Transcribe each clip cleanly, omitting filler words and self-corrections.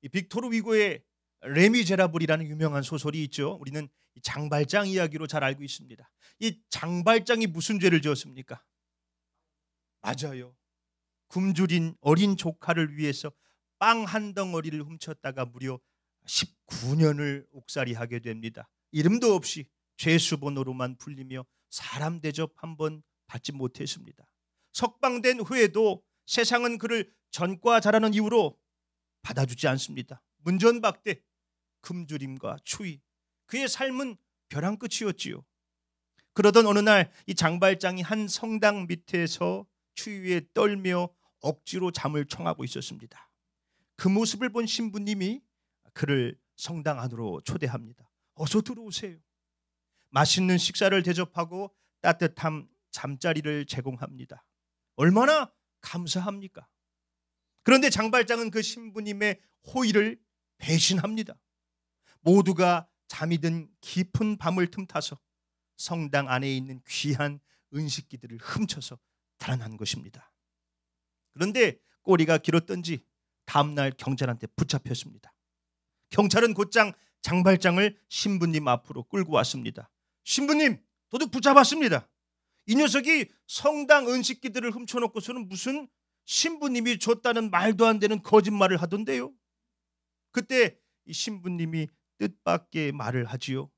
이 빅토르 위고의 레미제라블이라는 유명한 소설이 있죠. 우리는 이 장발장 이야기로 잘 알고 있습니다. 이 장발장이 무슨 죄를 지었습니까? 맞아요. 굶주린 어린 조카를 위해서 빵 한 덩어리를 훔쳤다가 무려 19년을 옥살이하게 됩니다. 이름도 없이 죄수번호로만 불리며 사람 대접 한 번 받지 못했습니다. 석방된 후에도 세상은 그를 전과 잘하는 이유로 받아주지 않습니다. 문전박대, 굶주림과 추위, 그의 삶은 벼랑 끝이었지요. 그러던 어느 날 이 장발장이 한 성당 밑에서 추위에 떨며 억지로 잠을 청하고 있었습니다. 그 모습을 본 신부님이 그를 성당 안으로 초대합니다. 어서 들어오세요. 맛있는 식사를 대접하고 따뜻한 잠자리를 제공합니다. 얼마나 감사합니까? 그런데 장발장은 그 신부님의 호의를 배신합니다. 모두가 잠이 든 깊은 밤을 틈타서 성당 안에 있는 귀한 은식기들을 훔쳐서 달아난 것입니다. 그런데 꼬리가 길었던지 다음날 경찰한테 붙잡혔습니다. 경찰은 곧장 장발장을 신부님 앞으로 끌고 왔습니다. 신부님, 도둑 붙잡았습니다. 이 녀석이 성당 은식기들을 훔쳐놓고서는 무슨 신부님이 줬다는 말도 안 되는 거짓말을 하던데요. 그때 이 신부님이 뜻밖의 말을 하지요.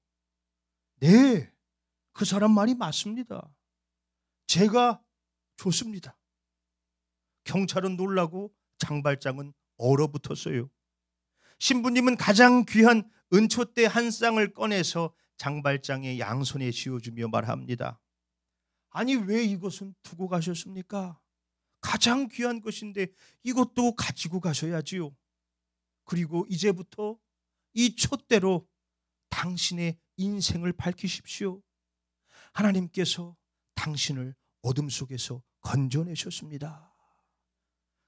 네, 그 사람 말이 맞습니다. 제가 줬습니다. 경찰은 놀라고 장발장은 얼어붙었어요. 신부님은 가장 귀한 은초대 한 쌍을 꺼내서 장발장의 양손에 쥐어주며 말합니다. 아니, 왜 이것은 두고 가셨습니까? 가장 귀한 것인데 이것도 가지고 가셔야지요. 그리고 이제부터 이 촛대로 당신의 인생을 밝히십시오. 하나님께서 당신을 어둠 속에서 건져내셨습니다.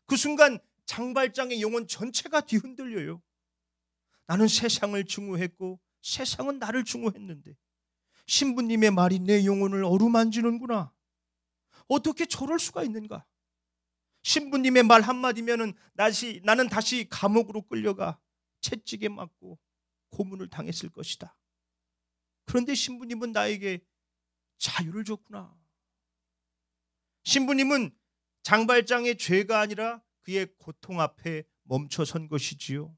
그 순간 장발장의 영혼 전체가 뒤흔들려요. 나는 세상을 증오했고 세상은 나를 증오했는데 신부님의 말이 내 영혼을 어루만지는구나. 어떻게 저럴 수가 있는가? 신부님의 말 한마디면은 나는 다시 감옥으로 끌려가 채찍에 맞고 고문을 당했을 것이다. 그런데 신부님은 나에게 자유를 줬구나. 신부님은 장발장의 죄가 아니라 그의 고통 앞에 멈춰선 것이지요.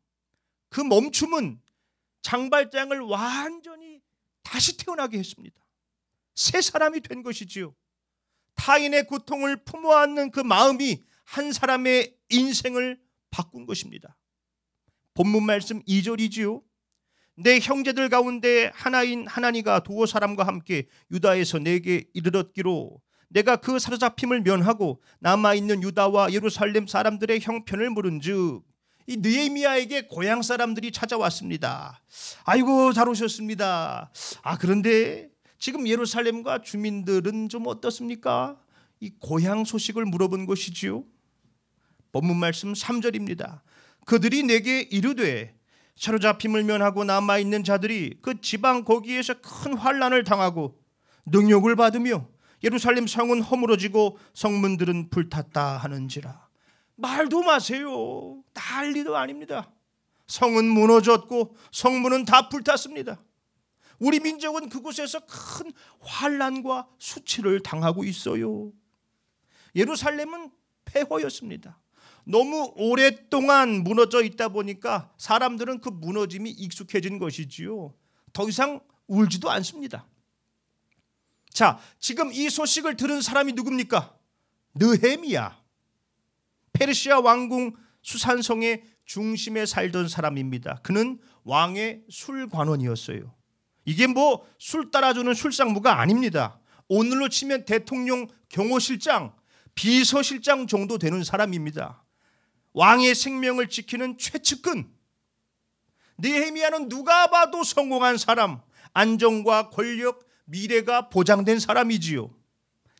그 멈춤은 장발장을 완전히 다시 태어나게 했습니다. 새 사람이 된 것이지요. 타인의 고통을 품어안는 그 마음이 한 사람의 인생을 바꾼 것입니다. 본문 말씀 2절이지요. 내 형제들 가운데 하나인 하나니가 두어 사람과 함께 유다에서 내게 이르렀기로 내가 그 사로잡힘을 면하고 남아있는 유다와 예루살렘 사람들의 형편을 물은즉 이 느헤미야에게 고향 사람들이 찾아왔습니다. 아이고, 잘 오셨습니다. 그런데 지금 예루살렘과 주민들은 좀 어떻습니까? 이 고향 소식을 물어본 것이지요. 본문 말씀 3절입니다. 그들이 내게 이르되 사로잡힘을 면하고 남아있는 자들이 그 지방 거기에서 큰 환난을 당하고 능욕을 받으며 예루살렘 성은 허물어지고 성문들은 불탔다 하는지라. 말도 마세요. 난리도 아닙니다. 성은 무너졌고 성문은 다 불탔습니다. 우리 민족은 그곳에서 큰 환난과 수치를 당하고 있어요. 예루살렘은 폐허였습니다. 너무 오랫동안 무너져 있다 보니까 사람들은 그 무너짐이 익숙해진 것이지요. 더 이상 울지도 않습니다. 자, 지금 이 소식을 들은 사람이 누굽니까? 느헤미야. 페르시아 왕궁 수산성의 중심에 살던 사람입니다. 그는 왕의 술관원이었어요. 이게 뭐 술 따라주는 술상무가 아닙니다. 오늘로 치면 대통령 경호실장, 비서실장 정도 되는 사람입니다. 왕의 생명을 지키는 최측근. 느헤미야는 누가 봐도 성공한 사람, 안정과 권력, 미래가 보장된 사람이지요.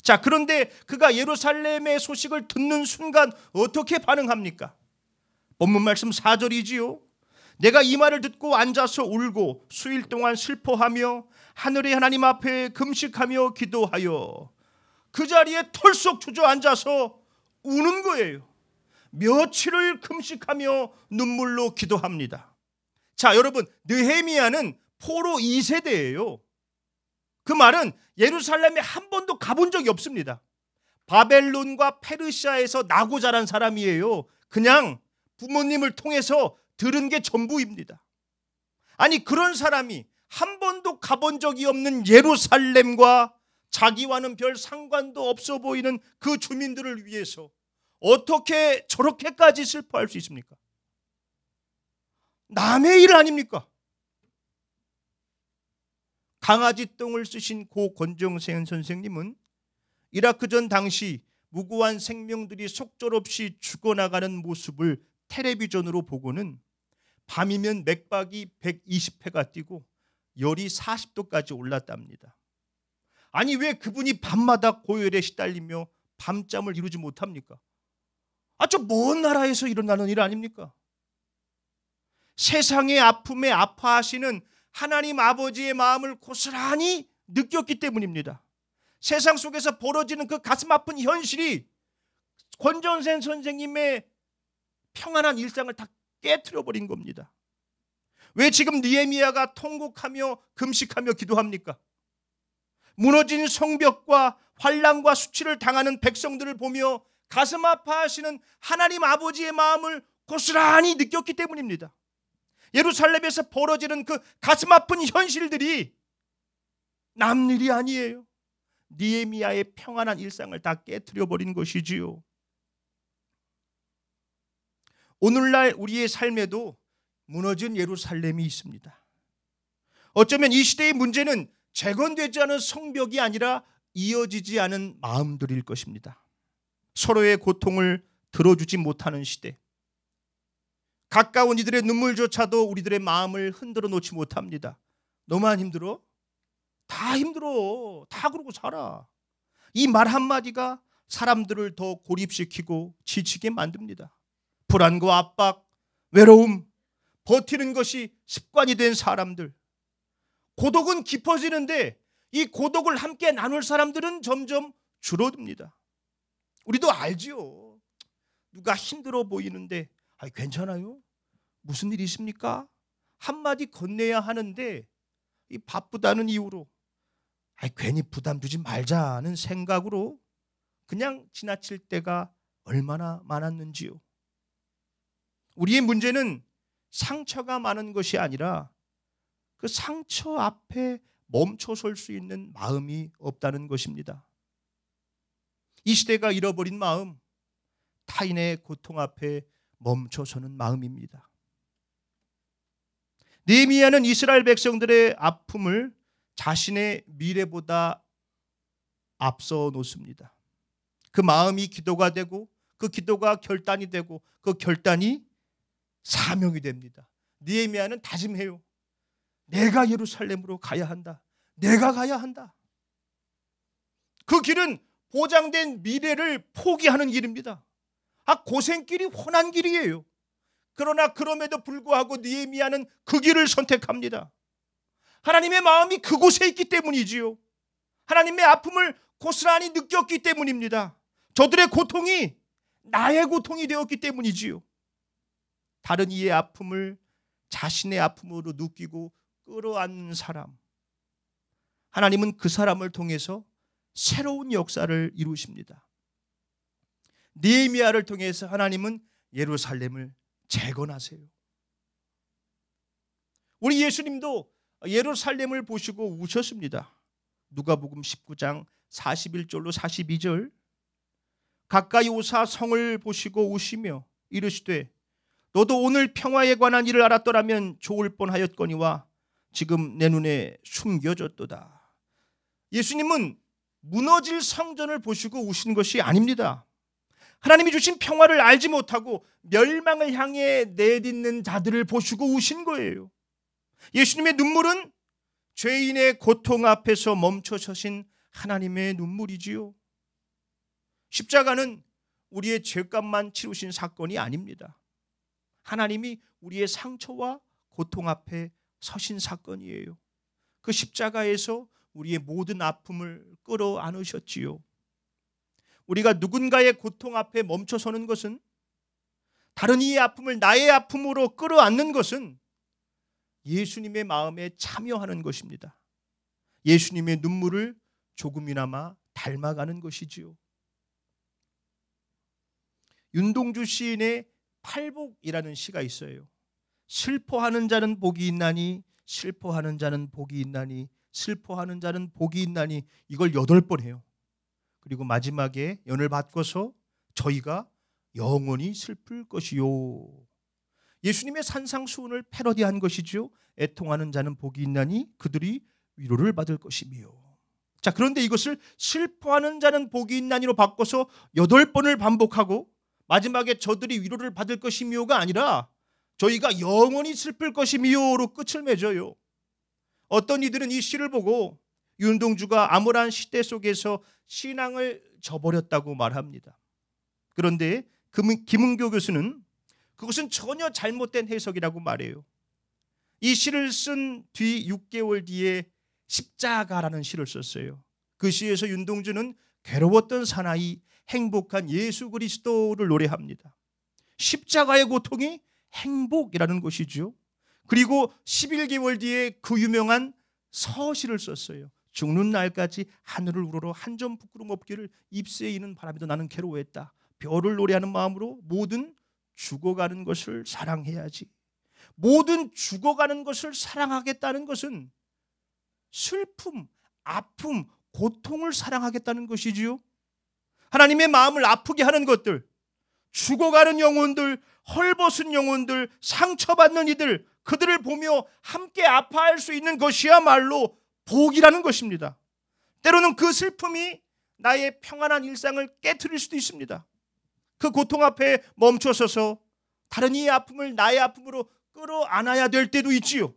자, 그런데 그가 예루살렘의 소식을 듣는 순간 어떻게 반응합니까? 본문 말씀 4절이지요. 내가 이 말을 듣고 앉아서 울고 수일 동안 슬퍼하며 하늘의 하나님 앞에 금식하며 기도하여 그 자리에 털썩 주저앉아서 우는 거예요. 며칠을 금식하며 눈물로 기도합니다. 자, 여러분, 느헤미야는 포로 2세대예요. 그 말은 예루살렘에 한 번도 가본 적이 없습니다. 바벨론과 페르시아에서 나고 자란 사람이에요. 그냥 부모님을 통해서 들은 게 전부입니다. 아니, 그런 사람이 한 번도 가본 적이 없는 예루살렘과 자기와는 별 상관도 없어 보이는 그 주민들을 위해서 어떻게 저렇게까지 슬퍼할 수 있습니까? 남의 일 아닙니까? 강아지 똥을 쓰신 고 권정세현 선생님은 이라크전 당시 무고한 생명들이 속절없이 죽어나가는 모습을 텔레비전으로 보고는 밤이면 맥박이 120회가 뛰고 열이 40도까지 올랐답니다. 아니, 왜 그분이 밤마다 고열에 시달리며 밤잠을 이루지 못합니까? 저 먼 나라에서 일어나는 일 아닙니까? 세상의 아픔에 아파하시는 하나님 아버지의 마음을 고스란히 느꼈기 때문입니다. 세상 속에서 벌어지는 그 가슴 아픈 현실이 권정세 선생님의 평안한 일상을 다 깨트려 버린 겁니다. 왜 지금 느헤미야가 통곡하며 금식하며 기도합니까? 무너진 성벽과 환난과 수치를 당하는 백성들을 보며 가슴 아파하시는 하나님 아버지의 마음을 고스란히 느꼈기 때문입니다. 예루살렘에서 벌어지는 그 가슴 아픈 현실들이 남일이 아니에요. 느헤미야의 평안한 일상을 다 깨트려 버린 것이지요. 오늘날 우리의 삶에도 무너진 예루살렘이 있습니다. 어쩌면 이 시대의 문제는 재건되지 않은 성벽이 아니라 이어지지 않은 마음들일 것입니다. 서로의 고통을 들어주지 못하는 시대. 가까운 이들의 눈물조차도 우리들의 마음을 흔들어 놓지 못합니다. 너만 힘들어? 다 힘들어. 다 그러고 살아. 이 말 한마디가 사람들을 더 고립시키고 지치게 만듭니다. 불안과 압박, 외로움, 버티는 것이 습관이 된 사람들. 고독은 깊어지는데 이 고독을 함께 나눌 사람들은 점점 줄어듭니다. 우리도 알지요. 누가 힘들어 보이는데 괜찮아요? 무슨 일 있습니까? 한마디 건네야 하는데 이 바쁘다는 이유로 괜히 부담 주지 말자는 생각으로 그냥 지나칠 때가 얼마나 많았는지요. 우리의 문제는 상처가 많은 것이 아니라 그 상처 앞에 멈춰설 수 있는 마음이 없다는 것입니다. 이 시대가 잃어버린 마음, 타인의 고통 앞에 멈춰서는 마음입니다. 느헤미야는 이스라엘 백성들의 아픔을 자신의 미래보다 앞서 놓습니다. 그 마음이 기도가 되고 그 기도가 결단이 되고 그 결단이 사명이 됩니다. 느헤미야는 다짐해요. 내가 예루살렘으로 가야 한다. 내가 가야 한다. 그 길은 보장된 미래를 포기하는 길입니다. 고생길이 훤한 길이에요. 그러나 그럼에도 불구하고 느헤미야는 그 길을 선택합니다. 하나님의 마음이 그곳에 있기 때문이지요. 하나님의 아픔을 고스란히 느꼈기 때문입니다. 저들의 고통이 나의 고통이 되었기 때문이지요. 다른 이의 아픔을 자신의 아픔으로 느끼고 끌어안는 사람, 하나님은 그 사람을 통해서 새로운 역사를 이루십니다. 느헤미야를 통해서 하나님은 예루살렘을 재건하세요. 우리 예수님도 예루살렘을 보시고 우셨습니다. 누가복음 19장 41절로 42절. 가까이 오사 성을 보시고 우시며 이르시되 너도 오늘 평화에 관한 일을 알았더라면 좋을 뻔하였거니와 지금 내 눈에 숨겨졌도다. 예수님은 무너질 성전을 보시고 우신 것이 아닙니다. 하나님이 주신 평화를 알지 못하고 멸망을 향해 내딛는 자들을 보시고 우신 거예요. 예수님의 눈물은 죄인의 고통 앞에서 멈춰 서신 하나님의 눈물이지요. 십자가는 우리의 죄값만 치르신 사건이 아닙니다. 하나님이 우리의 상처와 고통 앞에 서신 사건이에요. 그 십자가에서 우리의 모든 아픔을 끌어안으셨지요. 우리가 누군가의 고통 앞에 멈춰서는 것은 다른 이의 아픔을 나의 아픔으로 끌어안는 것은 예수님의 마음에 참여하는 것입니다. 예수님의 눈물을 조금이나마 닮아가는 것이지요. 윤동주 시인의 팔복이라는 시가 있어요. 슬퍼하는 자는 복이 있나니, 슬퍼하는 자는 복이 있나니, 슬퍼하는 자는 복이 있나니, 이걸 8번 해요. 그리고 마지막에 연을 바꿔서 저희가 영원히 슬플 것이요. 예수님의 산상수훈을 패러디한 것이죠. 애통하는 자는 복이 있나니 그들이 위로를 받을 것이며. 자, 그런데 이것을 슬퍼하는 자는 복이 있나니로 바꿔서 8번을 반복하고 마지막에 저들이 위로를 받을 것이며가 아니라 저희가 영원히 슬플 것이며로 끝을 맺어요. 어떤 이들은 이 시를 보고 윤동주가 암울한 시대 속에서 신앙을 저버렸다고 말합니다. 그런데 김은교 교수는 그것은 전혀 잘못된 해석이라고 말해요. 이 시를 쓴 뒤 6개월 뒤에 십자가라는 시를 썼어요. 그 시에서 윤동주는 괴로웠던 사나이, 행복한 예수 그리스도를 노래합니다. 십자가의 고통이 행복이라는 것이죠. 그리고 11개월 뒤에 그 유명한 서시를 썼어요. 죽는 날까지 하늘을 우러러 한 점 부끄럼 없기를 잎새에 이는 바람에도 나는 괴로워했다. 별을 노래하는 마음으로 모든 죽어가는 것을 사랑해야지. 모든 죽어가는 것을 사랑하겠다는 것은 슬픔, 아픔, 고통을 사랑하겠다는 것이지요. 하나님의 마음을 아프게 하는 것들, 죽어가는 영혼들, 헐벗은 영혼들, 상처받는 이들, 그들을 보며 함께 아파할 수 있는 것이야말로 복이라는 것입니다. 때로는 그 슬픔이 나의 평안한 일상을 깨트릴 수도 있습니다. 그 고통 앞에 멈춰서서 다른 이의 아픔을 나의 아픔으로 끌어안아야 될 때도 있지요.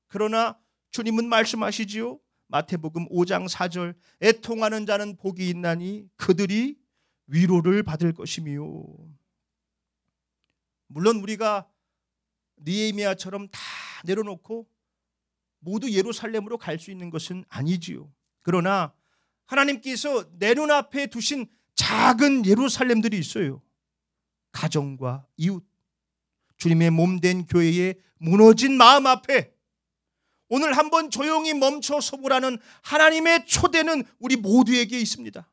그러나 주님은 말씀하시지요. 마태복음 5장 4절, 애통하는 자는 복이 있나니 그들이 위로를 받을 것이며. 물론 우리가 느헤미야처럼 다 내려놓고 모두 예루살렘으로 갈 수 있는 것은 아니지요. 그러나 하나님께서 내 눈앞에 두신 작은 예루살렘들이 있어요. 가정과 이웃, 주님의 몸된 교회의 무너진 마음 앞에 오늘 한번 조용히 멈춰 서보라는 하나님의 초대는 우리 모두에게 있습니다.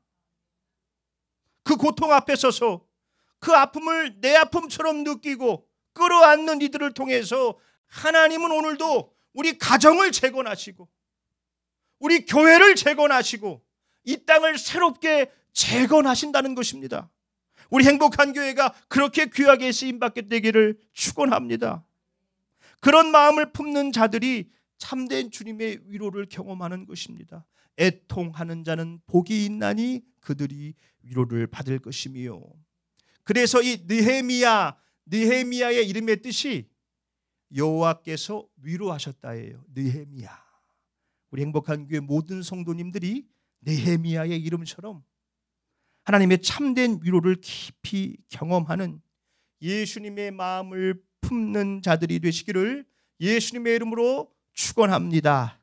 그 고통 앞에 서서 그 아픔을 내 아픔처럼 느끼고 끌어안는 이들을 통해서 하나님은 오늘도 우리 가정을 재건하시고 우리 교회를 재건하시고 이 땅을 새롭게 재건하신다는 것입니다. 우리 행복한 교회가 그렇게 귀하게 쓰임받게 되기를 축원합니다. 그런 마음을 품는 자들이 참된 주님의 위로를 경험하는 것입니다. 애통하는 자는 복이 있나니 그들이 위로를 받을 것이며. 그래서 이 느헤미야의 이름의 뜻이 여호와께서 위로하셨다예요. 느헤미야. 우리 행복한 교회 모든 성도님들이 느헤미야의 이름처럼 하나님의 참된 위로를 깊이 경험하는 예수님의 마음을 품는 자들이 되시기를 예수님의 이름으로 축원합니다.